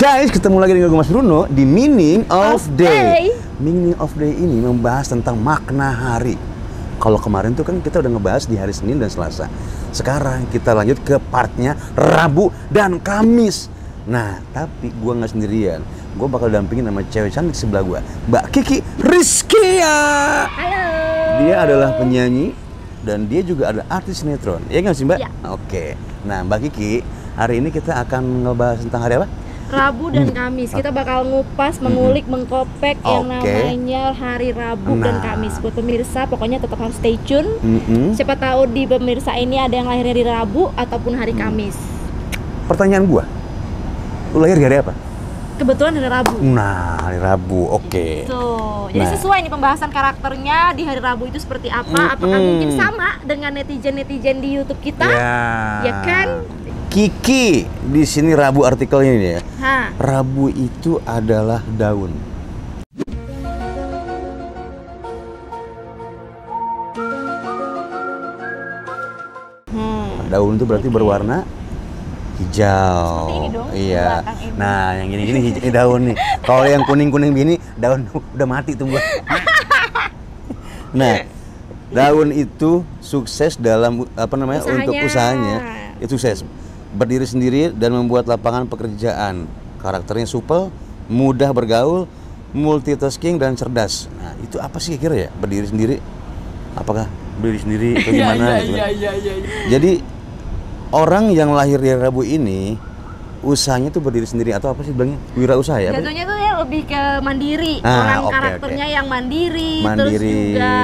Guys, ketemu lagi dengan gue Mas Bruno di Meaning of Day. Meaning of Day ini membahas tentang makna hari. Kalau kemarin tuh kan kita udah ngebahas di hari Senin dan Selasa. Sekarang kita lanjut ke partnya Rabu dan Kamis. Nah, tapi gue nggak sendirian. Gue bakal dampingin sama cewek cantik sebelah gue, Mbak Kiki Rizkia. Halo. Dia adalah penyanyi dan dia juga ada artis sinetron. Iya nggak sih, Mbak? Ya. Oke. Nah, Mbak Kiki, hari ini kita akan ngebahas tentang hari apa? Rabu dan Kamis. Kita bakal ngupas, mengulik, mengkopek yang namanya hari Rabu dan Kamis. Buat pemirsa, pokoknya tetap harus stay tune. Siapa tahu di pemirsa ini ada yang lahir hari Rabu ataupun hari Kamis. Pertanyaan gua, lu lahir di hari apa? Kebetulan hari Rabu. Nah, hari Rabu, oke. Tuh, jadi sesuai nih pembahasan karakternya di hari Rabu itu seperti apa? Apakah mungkin sama dengan netizen-netizen di YouTube kita? Ya kan? Kiki, di sini Rabu artikelnya ini ya. Ha. Rabu itu adalah daun. Daun itu berarti berwarna hijau. Seperti ini dong, Iya. ini. Nah, yang gini-gini hijau daun nih. Kalau yang kuning-kuning gini, daun udah mati tuh gua. Nah, daun itu sukses dalam apa namanya? Untuk usahanya. Itu sukses. Berdiri sendiri dan membuat lapangan pekerjaan. Karakternya supel, mudah bergaul, multitasking dan cerdas. Nah, itu apa sih kira ya? Berdiri sendiri? Apakah berdiri sendiri atau gimana gitu kan? Jadi orang yang lahir di Rabu ini usahanya tuh berdiri sendiri atau apa sih bilangnya? Wirausaha ya? Jatuhnya tuh ya lebih ke mandiri. Orang karakternya yang mandiri, terus juga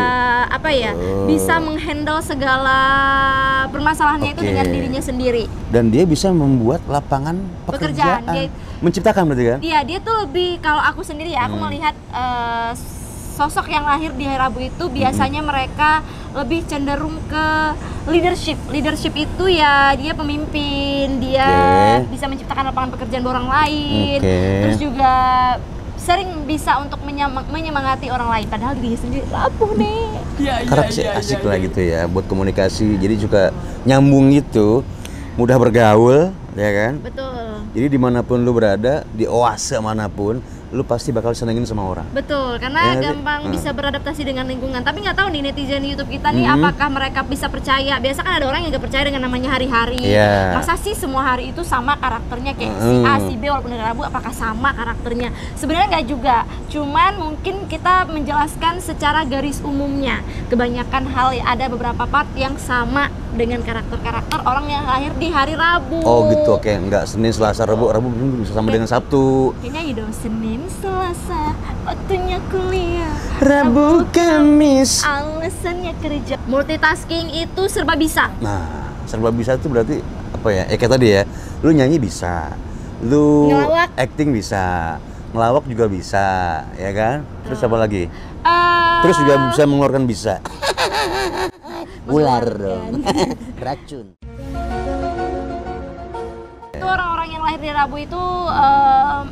apa ya? Bisa menghandle segala permasalahannya itu dengan dirinya sendiri. Dan dia bisa membuat lapangan pekerjaan. Menciptakan berarti kan? Iya, dia tuh lebih, kalau aku sendiri ya, aku melihat sosok yang lahir di hari Rabu itu biasanya mereka lebih cenderung ke leadership. Leadership itu ya dia pemimpin, dia bisa menciptakan lapangan pekerjaan buat orang lain, terus juga sering bisa untuk menyemangati orang lain. Padahal diri sendiri rapuh nih. Karakter asik lah gitu ya, buat komunikasi. Jadi juga nyambung gitu, mudah bergaul, ya kan? Betul. Jadi dimanapun lu berada, di oase manapun, lu pasti bakal senengin sama orang. Betul, karena gampang bisa beradaptasi dengan lingkungan. Tapi nggak tahu nih netizen YouTube kita nih, apakah mereka bisa percaya? Biasa kan ada orang yang nggak percaya dengan namanya hari-hari. Masa sih semua hari itu sama karakternya kayak si A, si B walaupun hari Rabu, apakah sama karakternya? Sebenarnya nggak juga. Cuman mungkin kita menjelaskan secara garis umumnya. Kebanyakan hal ada beberapa part yang sama dengan karakter-karakter orang yang lahir di hari Rabu. Oh gitu, oke. Nggak Senin, Selasa, Rabu bisa sama dengan Sabtu. Kayaknya iya dong, Senin, Selasa, waktunya kuliah, Rabu, Kamis, alasannya kerja. Multitasking itu serba bisa. Nah, serba bisa itu berarti apa ya? Kayak tadi ya, lu nyanyi bisa, lu ngelawak acting bisa, ngelawak juga bisa, ya kan? Terus apa lagi? Terus juga bisa mengeluarkan bisa. Ular dong. Racun. Itu orang-orang yang lahir di Rabu itu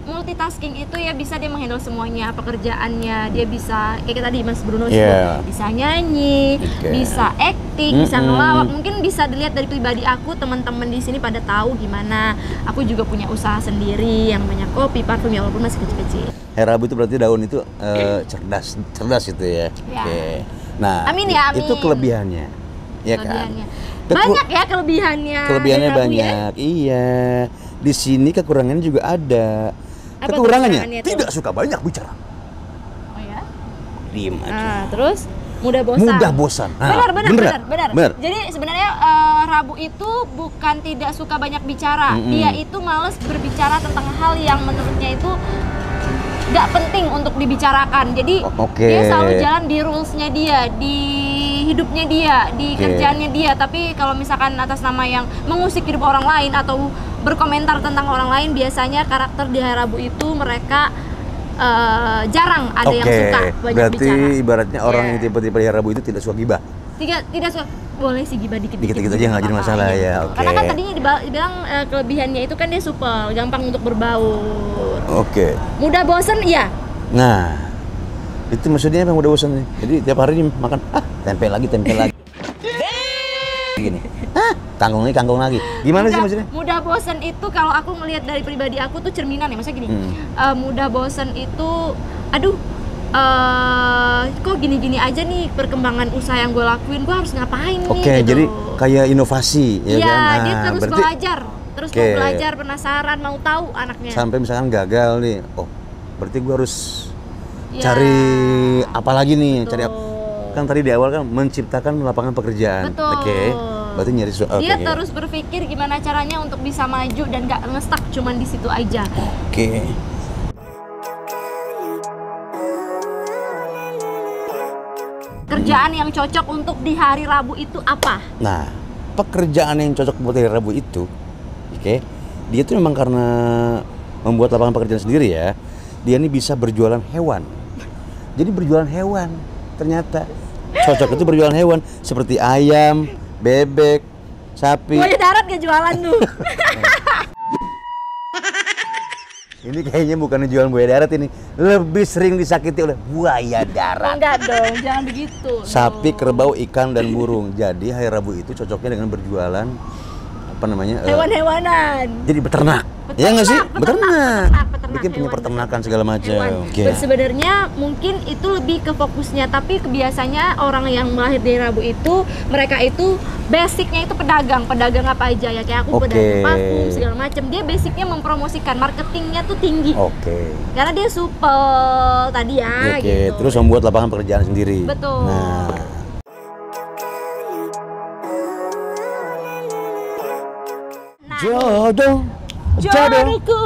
multitasking itu ya, bisa dia menghandle semuanya, pekerjaannya. Dia bisa kayak tadi Mas Bruno juga bisa nyanyi, bisa acting, bisa ngelawak. Mungkin bisa dilihat dari pribadi aku, teman-teman di sini pada tahu gimana. Aku juga punya usaha sendiri yang namanya kopi, parfum, ya walaupun masih kecil-kecil. Rabu itu berarti daun itu cerdas itu ya. Nah, amin ya, amin. Itu kelebihannya, ya kan? Banyak ya kelebihannya. Kelebihannya banyak, iya. Di sini kekurangannya juga ada. Kekurangannya tidak suka banyak bicara. Oh ya? Diem aja. Nah, terus mudah bosan. Mudah bosan. Nah, benar. Jadi sebenarnya Rabu itu bukan tidak suka banyak bicara. Dia itu males berbicara tentang hal yang menurutnya itu gak penting untuk dibicarakan. Jadi dia selalu jalan di rulesnya dia, di hidupnya dia, di kerjaannya dia. Tapi kalau misalkan atas nama yang mengusik hidup orang lain atau berkomentar tentang orang lain, biasanya karakter di hari Rabu itu mereka jarang ada yang suka banyak berarti bicara. Berarti ibaratnya orang yang tipe-tipe di hari Rabu itu tidak suka gibah. Tidak suka, boleh sih gibah dikit-dikit aja nggak jadi masalah ya. Karena kan tadinya dibilang kelebihannya itu kan dia supel, gampang untuk berbaur. Mudah bosen ya. Nah, itu maksudnya apa mudah bosen nih? Jadi tiap hari makan tempe lagi. Gini. kangkung lagi. Gimana sih maksudnya? Mudah bosen itu kalau aku melihat dari pribadi aku tuh cerminan ya, maksudnya gini. Mudah bosen itu, aduh, kok gini-gini aja nih perkembangan usaha yang gue lakuin, gue harus ngapain nih? Oke, gitu. jadi kayak inovasi, ya kan? Iya, dia terus berarti, belajar, terus mau belajar, penasaran, mau tahu anaknya. Sampai misalkan gagal nih, oh, berarti gue harus cari apa lagi nih? Betul. Cari apa? Kan tadi di awal kan menciptakan lapangan pekerjaan. Betul. Oke. Berarti nyari dia terus berpikir gimana caranya untuk bisa maju dan gak ngestak cuman di situ aja. Oke. Kerjaan yang cocok untuk di hari Rabu itu apa? Nah, pekerjaan yang cocok buat hari Rabu itu, oke, dia tuh memang karena membuat lapangan pekerjaan sendiri ya, dia ini bisa berjualan hewan. Jadi berjualan hewan ternyata cocok itu berjualan hewan seperti ayam, bebek, sapi. Buaya darat gak jualan tuh? Ini kayaknya bukan jualan buaya darat ini, lebih sering disakiti oleh buaya darat. Enggak dong, jangan begitu. Sapi, kerbau, ikan, dan burung. Jadi hari Rabu itu cocoknya dengan berjualan apa namanya? Hewan-hewanan. Jadi beternak. Ya nggak sih? Beternak. Bikin punya peternakan segala macam. Okay. Sebenarnya mungkin itu lebih ke fokusnya, tapi biasanya orang yang lahir di Rabu itu mereka itu basicnya itu pedagang apa aja ya, kayak aku pedagang parfum segala macam. Dia basicnya mempromosikan, marketingnya tuh tinggi. Karena dia supel tadi ya. Gitu. Terus membuat lapangan pekerjaan sendiri. Betul. Nah. Jodoh. Jodohku,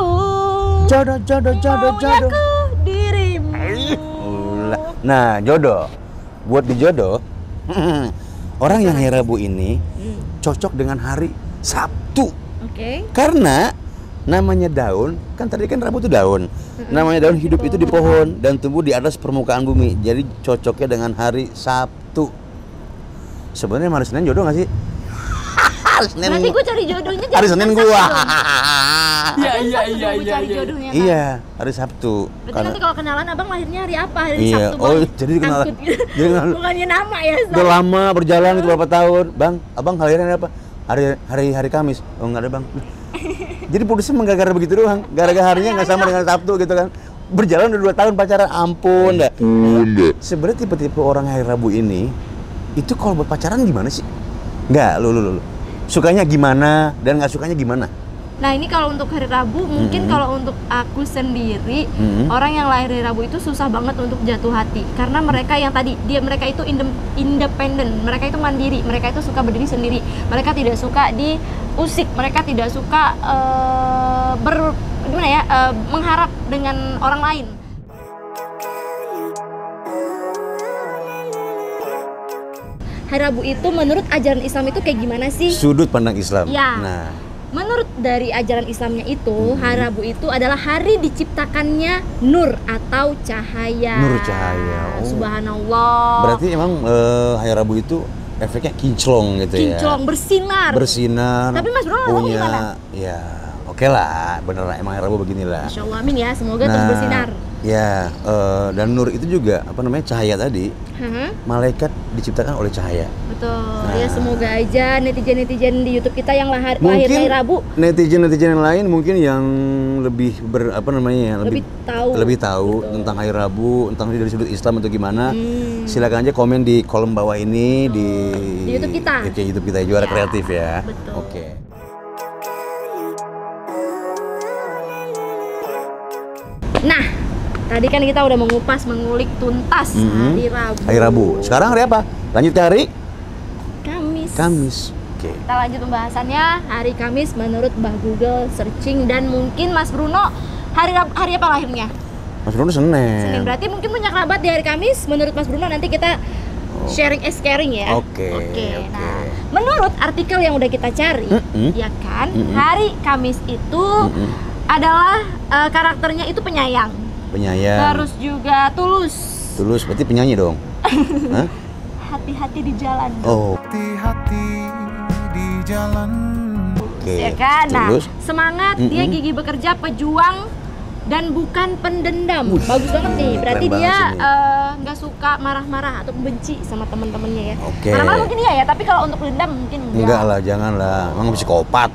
jodoh dirimu. Nah, jodoh. Buat di jodoh, orang yang hari Rabu ini cocok dengan hari Sabtu. Oke. Karena namanya daun, kan tadi kan Rabu itu daun. Namanya daun hidup itu di pohon dan tumbuh di atas permukaan bumi. Jadi cocoknya dengan hari Sabtu. Sebenarnya hari Senin jodoh nggak sih? Nanti gue cari jodohnya hari Senin gua. Iya, hari Sabtu. Berarti nanti kalau kenalan abang lahirnya hari apa? Hari Sabtu. Oh, jadi kenalan. Bukannya nama ya. Udah lama berjalan itu berapa tahun, Bang? Abang lahirnya apa? Hari Kamis. Oh, enggak ada, Bang. Jadi putusnya menggara-gara begitu doang. Gara-gara harinya nggak sama dengan Sabtu gitu kan. Berjalan udah 2 tahun pacaran, ampun dah. Sebenarnya tipe-tipe orang hari Rabu ini itu kalau buat pacaran gimana sih? Enggak, lu. Sukanya gimana dan nggak sukanya gimana? Nah ini kalau untuk hari Rabu, mungkin kalau untuk aku sendiri, orang yang lahir hari Rabu itu susah banget untuk jatuh hati. Karena mereka yang tadi, mereka itu independen, mereka itu mandiri, mereka itu suka berdiri sendiri. Mereka tidak suka diusik, mereka tidak suka mengharap dengan orang lain. Hari Rabu itu menurut ajaran Islam itu kayak gimana sih? Sudut pandang Islam. Ya. Nah, menurut dari ajaran Islamnya itu, hari Rabu itu adalah hari diciptakannya nur atau cahaya. Nur cahaya. Oh. Subhanallah. Berarti emang hari Rabu itu efeknya kinclong gitu ya. Kinclong, bersinar. Bersinar. Tapi Mas Bro gimana? Ya, oke lah, bener lah, emang hari Rabu beginilah. Masya Allah, amin ya, semoga terus bersinar. Ya, dan nur itu juga cahaya tadi. Malaikat diciptakan oleh cahaya. Betul. Nah, ya semoga aja netizen di YouTube kita yang lahir hari Rabu. Netizen yang lain mungkin yang lebih lebih tahu tentang hari Rabu, tentang dari sudut Islam atau gimana. Silakan aja komen di kolom bawah ini di YouTube kita. Oke, YouTube kita Juara Kreatif ya. Betul. Oke. Nah, tadi kan kita udah mengulik tuntas hari Rabu. Hari Rabu. Sekarang hari apa? Lanjut ke hari Kamis. Oke. Kita lanjut pembahasannya. Hari Kamis menurut Mbah Google searching, dan mungkin Mas Bruno hari apa lahirnya? Mas Bruno Senin. Berarti mungkin punya kerabat di hari Kamis. Menurut Mas Bruno nanti kita sharing is caring ya. Oke. Nah, menurut artikel yang udah kita cari, ya kan, hari Kamis itu adalah karakternya itu penyayang. Terus juga tulus. Tulus berarti penyanyi dong. Hah? Hati-hati di jalan. Oh. Hati-hati di jalan. Oke. Ya kan? Nah, tulus. semangat, dia gigih bekerja, pejuang, dan bukan pendendam. Bagus banget nih. Berarti dia nggak suka marah-marah atau benci sama teman-temannya ya. Marah-marah mungkin iya ya, tapi kalau untuk dendam mungkin enggak lah, janganlah. Emang psikopat.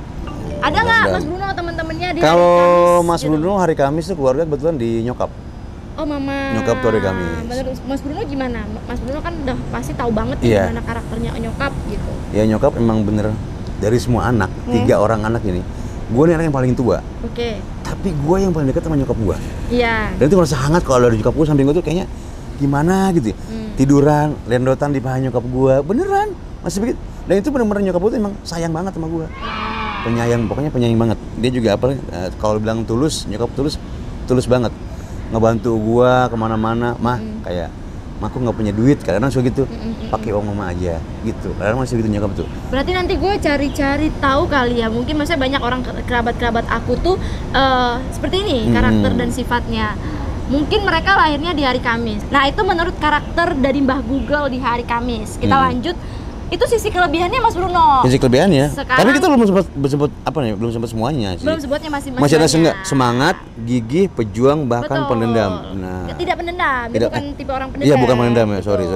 Ada nggak Mas Bruno teman-temannya di kalau hari Kamis? Mas Bruno hari Kamis tuh keluarga kebetulan di nyokap. Oh mama. Nyokap tuh hari Kamis. Menurut Mas Bruno gimana? Mas Bruno kan udah pasti tahu banget gimana karakternya nyokap gitu. Ya nyokap emang bener dari semua anak, 3 orang anak ini, gue nih anak yang paling tua. Tapi gue yang paling dekat sama nyokap gue. Iya. Dan itu merasa hangat kalau ada nyokap gue samping gue tuh kayaknya gimana gitu ya. Tiduran, lendotan di paha nyokap gue, beneran masih begitu. Dan itu bener-bener nyokap gue tuh emang sayang banget sama gue. Penyayang, pokoknya penyayang banget. Dia juga apa? Kalau bilang tulus, nyokap tulus banget. Ngebantu gue kemana-mana, mah kayak aku nggak punya duit, kadang-kadang suka gitu, pakai uang mama aja, gitu. Kadang masih gitu nyokap tuh. Berarti nanti gue cari-cari tahu kali ya, mungkin maksudnya banyak orang kerabat-kerabat aku tuh seperti ini karakter dan sifatnya. Mungkin mereka lahirnya di hari Kamis. Nah itu menurut karakter dari Mbah Google di hari Kamis. Kita lanjut. Itu sisi kelebihannya Mas Bruno. Sisi kelebihannya. Sekarang, tapi kita belum sempat apa nih? Belum sempat semuanya sih. Belum sebutnya masih ada semangat, gigih, pejuang, bahkan pendendam. Nah, tidak pendendam. Dia bukan tipe orang pendendam. Iya, bukan pendendam ya. Sorry.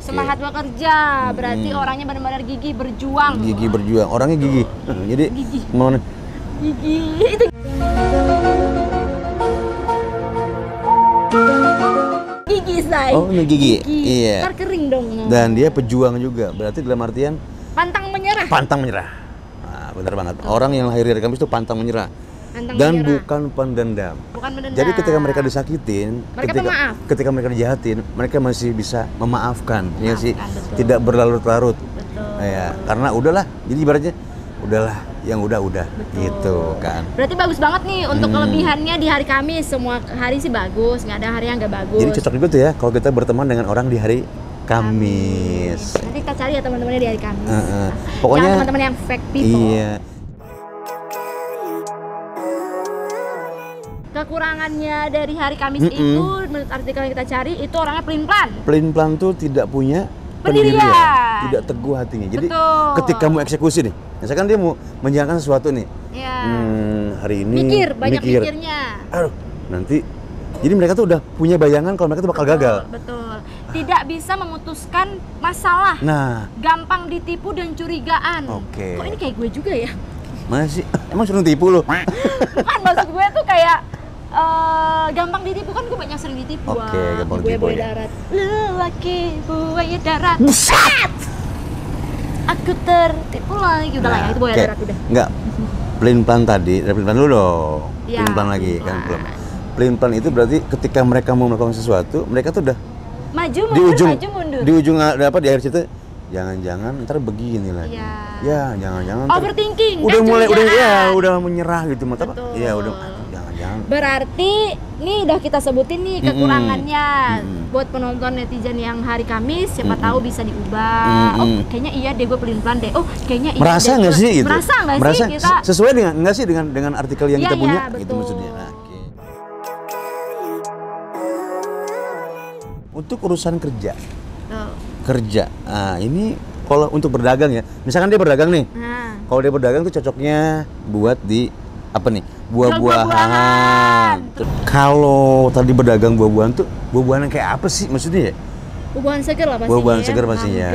Semangat bekerja, berarti orangnya benar-benar gigih berjuang. Gigih berjuang, orangnya gigih. Jadi mana? Gigih itu. Gigi say. Oh, ini gigi. Iya. Ntar kering dong. Dan dia pejuang juga. Berarti dalam artian pantang menyerah. Nah, benar banget. Orang yang lahir dari Kamis itu pantang menyerah. Bukan pendendam. Jadi ketika mereka disakitin, ketika mereka dijahatin, mereka masih bisa memaafkan. Ya sih, tidak berlarut-larut. Ya, karena udahlah. Jadi ibaratnya udahlah, yang udah gitu kan. Berarti bagus banget nih untuk kelebihannya di hari Kamis. Semua hari sih bagus, nggak ada hari yang nggak bagus. Jadi cocok juga tuh ya kalau kita berteman dengan orang di hari Kamis. Nanti kita cari ya teman-temannya di hari Kamis. Pokoknya jangan teman-teman yang fake people. Iya. Kekurangannya dari hari Kamis itu menurut artikel yang kita cari itu orangnya pelin-pelan. Pelin-pelan tuh tidak punya pendirian, tidak teguh hatinya. Jadi ketika mau eksekusi nih, misalkan dia mau menjalankan sesuatu nih, hari ini banyak mikirnya. Aduh, nanti. Jadi mereka tuh udah punya bayangan kalau mereka tuh bakal gagal. Betul. Tidak bisa memutuskan masalah. Nah, gampang ditipu dan curigaan. Kok ini kayak gue juga ya? Mana sih? Emang suruh tipu lo? Bukan, maksud gue tuh kayak gampang ditipu, kan gue banyak sering ditipu. Gampang ditipu ya. Darat. Lelaki buaya darat. Buset! Aku tertipu lagi. Udah lah ya, itu buaya darat udah. Enggak. Pelin-pelan tadi, pelin-pelan dulu dong. Pelin-pelan lagi kan belum. Pelin-pelan itu berarti ketika mereka mau melakukan sesuatu, mereka tuh udah maju mundur. Di ujung apa di akhir cerita, jangan-jangan ntar begini lagi. Ya, jangan-jangan. Overthinking. Udah menyerah gitu, mata. Iya, udah jangan-jangan. Berarti nih udah kita sebutin nih kekurangannya buat penonton netizen yang hari Kamis, siapa tahu bisa diubah. Kayaknya iya deh gue pelin-pelan deh. Kayaknya iya. Merasa nggak sih gitu? Merasa nggak sih kita? Sesuai dengan artikel yang kita punya, itu maksudnya. Untuk urusan kerja. Nah, ini kalau untuk berdagang ya, misalkan dia berdagang nih. Kalau dia berdagang tuh cocoknya buat di apa nih? Buah-buahan. Kalau tadi berdagang buah-buahan tuh, buah-buahan yang kayak apa sih maksudnya ya? Buah-buahan segar lah pastinya. Buah-buahan segar pastinya.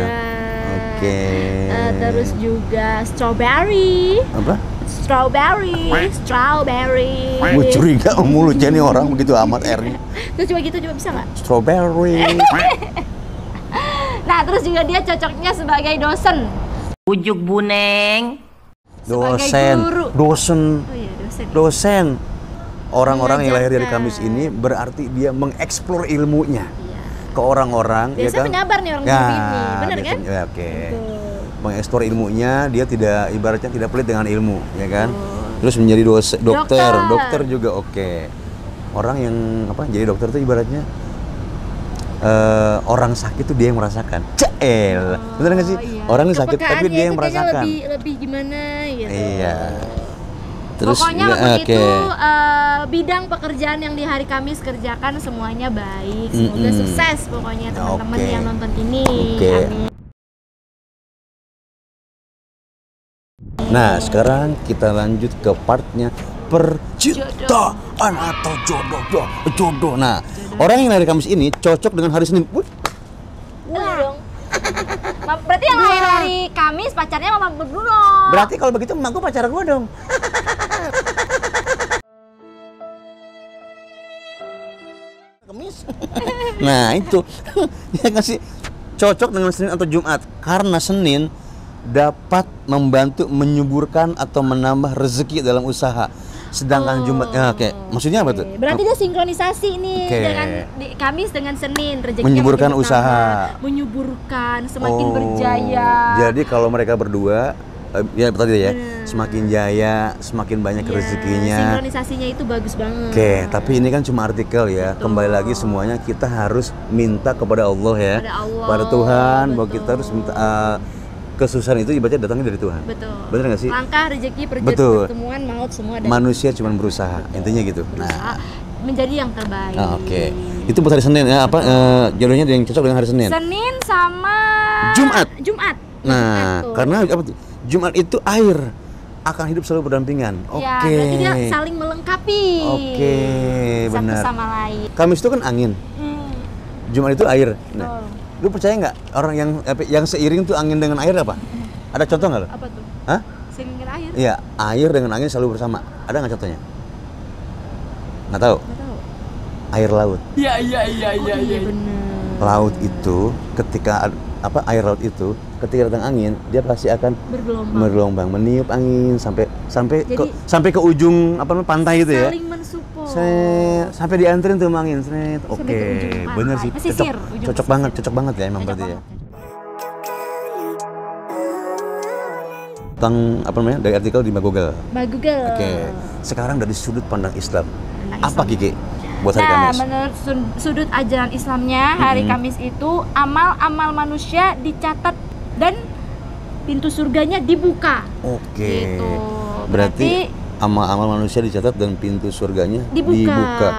Terus juga strawberry. Apa? Strawberry. Gue curiga mulutnya nih orang begitu amat R-nya. Terus coba bisa nggak? Strawberry. Nah, terus juga dia cocoknya sebagai dosen. Ujuk buneng. Dosen. Orang-orang yang lahir dari Kamis ini berarti dia mengeksplor ilmunya ke orang-orang. Biasanya penyabar nih orang ini, benar kan? Mengeksplor ilmunya, dia tidak ibaratnya tidak pelit dengan ilmu, ya kan? Terus menjadi dokter juga orang yang jadi dokter tuh ibaratnya orang sakit tuh dia yang merasakan. Bener nggak sih? Orang sakit tapi dia yang merasakan. Lebih gimana gitu. Iya. Terus pokoknya begitu bidang pekerjaan yang di hari Kamis kerjakan semuanya baik. Semoga sukses pokoknya teman-teman yang nonton ini. Amin. Nah, sekarang kita lanjut ke partnya percintaan atau jodoh. Nah, orang yang lahir Kamis ini cocok dengan hari Senin. Dong. Berarti yang lahir hari Kamis pacarnya Mama Bruno. Berarti kalau begitu emak gue pacar gue dong. Kamis. Nah itu ya ngasih cocok dengan Senin atau Jumat karena Senin dapat membantu menyuburkan atau menambah rezeki dalam usaha. Sedangkan Jumat, ya, oke. Maksudnya apa tuh? Berarti dia sinkronisasi nih dengan Kamis dengan Senin, rezekinya menyuburkan usaha, menyuburkan, semakin berjaya. Jadi kalau mereka berdua, ya tadi ya, semakin jaya, semakin banyak rezekinya. Sinkronisasinya itu bagus banget. Oke, tapi ini kan cuma artikel ya. Betul. Kembali lagi semuanya kita harus minta kepada Allah ya, pada Tuhan. Bahwa kita harus minta. Kesusahan itu ibaratnya datangnya dari Tuhan. Betul. Benar nggak sih? Langkah, rezeki, pertemuan, maut semua dari manusia cuma berusaha. Betul. Intinya gitu. Berusaha menjadi yang terbaik. Oke. Itu buat hari Senin ya. Apa jalurnya yang cocok dengan hari Senin? Senin sama Jumat. Nah, karena apa tuh? Jumat itu air akan hidup selalu berdampingan. Oke. Ya, berarti dia saling melengkapi. Oke, benar. Satu sama lain. Kamis itu kan angin. Jumat itu air. Nah, lu percaya nggak orang yang seiring tuh angin dengan air apa? Ada contoh nggak lo? Apa tuh? Hah? Seiring dengan air? Iya, air dengan angin selalu bersama. Ada nggak contohnya? Nggak tahu. Nggak tahu. Air laut. Iya benar. Laut itu ketika air laut itu ketika datang angin dia pasti akan bergelombang meniup angin sampai ke ujung pantai itu ya. Saling mensupport. Sampai dianterin tuh angin. Oke, bener sih. Cocok banget ya emang berarti ya. Tentang dari artikel di Google. Oke. Sekarang dari sudut pandang Islam. Apa Kiki buat hari Kamis? Menurut sudut ajaran Islamnya, hari Kamis itu amal-amal manusia dicatat dan pintu surganya dibuka. Oke. Gitu. Berarti amal-amal manusia dicatat dan pintu surganya dibuka.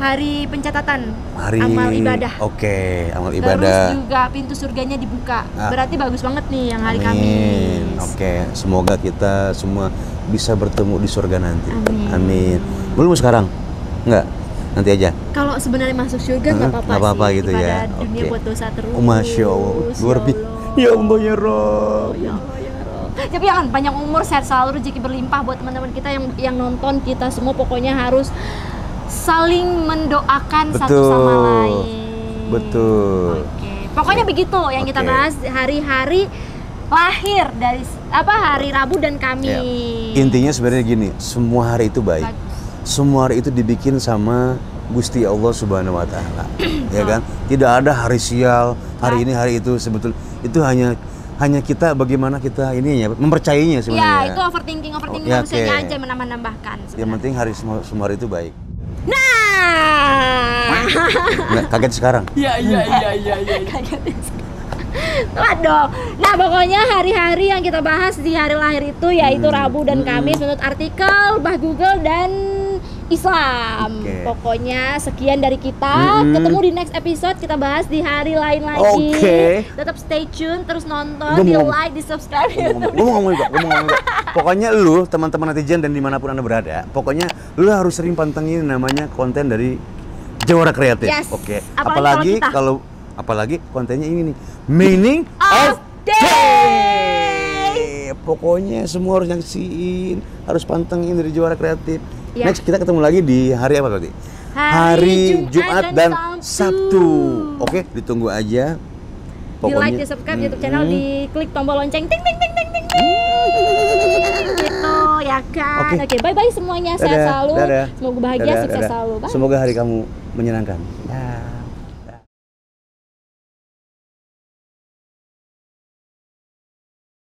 Hari pencatatan amal ibadah. Oke, amal ibadah. Terus juga pintu surganya dibuka. Berarti bagus banget nih yang hari Kamis. Oke, semoga kita semua bisa bertemu di surga nanti. Amin. Belum sekarang? Enggak. Nanti aja. Kalau sebenarnya masuk surga nggak apa-apa. Nggak apa-apa gitu ya. Dunia buat dosa terus. Masya Allah. Luar biasa. Ya Allah ya Rob. Tapi jangan panjang umur, sehat selalu, rezeki berlimpah buat teman-teman kita yang nonton. Kita semua pokoknya harus saling mendoakan satu sama lain. Betul. Oke. Pokoknya begitu yang kita bahas hari-hari lahir dari hari Rabu dan Kamis. Intinya sebenarnya gini, semua hari itu baik. Semua hari itu dibikin sama Gusti Allah Subhanahu wa taala. Ya kan? Tidak ada hari sial, hari ini hari itu, sebetulnya itu hanya kita bagaimana kita mempercayainya sebenarnya. Ya, itu overthinking manusianya aja menambahkan. Yang penting semua hari itu baik. Nah, kaget sekarang. Iya. Kaget. Waduh. Nah, pokoknya hari-hari yang kita bahas di hari lahir itu yaitu Rabu dan Kamis menurut artikel Google dan Islam. Pokoknya sekian dari kita. Ketemu di next episode, kita bahas di hari lain lagi. Tetap stay tune, terus nonton, di like, di subscribe. Gue mau ngomong juga. Pokoknya lu teman-teman netizen dan dimanapun Anda berada, pokoknya lu harus sering pantengin namanya konten dari Jawara Kreatif. Oke. Apalagi kontennya ini nih, Meaning of Day. Pokoknya semua harus nyaksiin, harus pantengin dari Jawara Kreatif. Next kita ketemu lagi di hari apa tadi? Hari Jumat dan Sabtu. Oke, ditunggu aja. Pokoknya, di like, di subscribe YouTube channel, di klik tombol lonceng, ting ting ting ting ting. Gitu ya kan. Oke, bye semuanya, sehat selalu. Semoga bahagia, sukses selalu. Bye. Semoga hari kamu menyenangkan.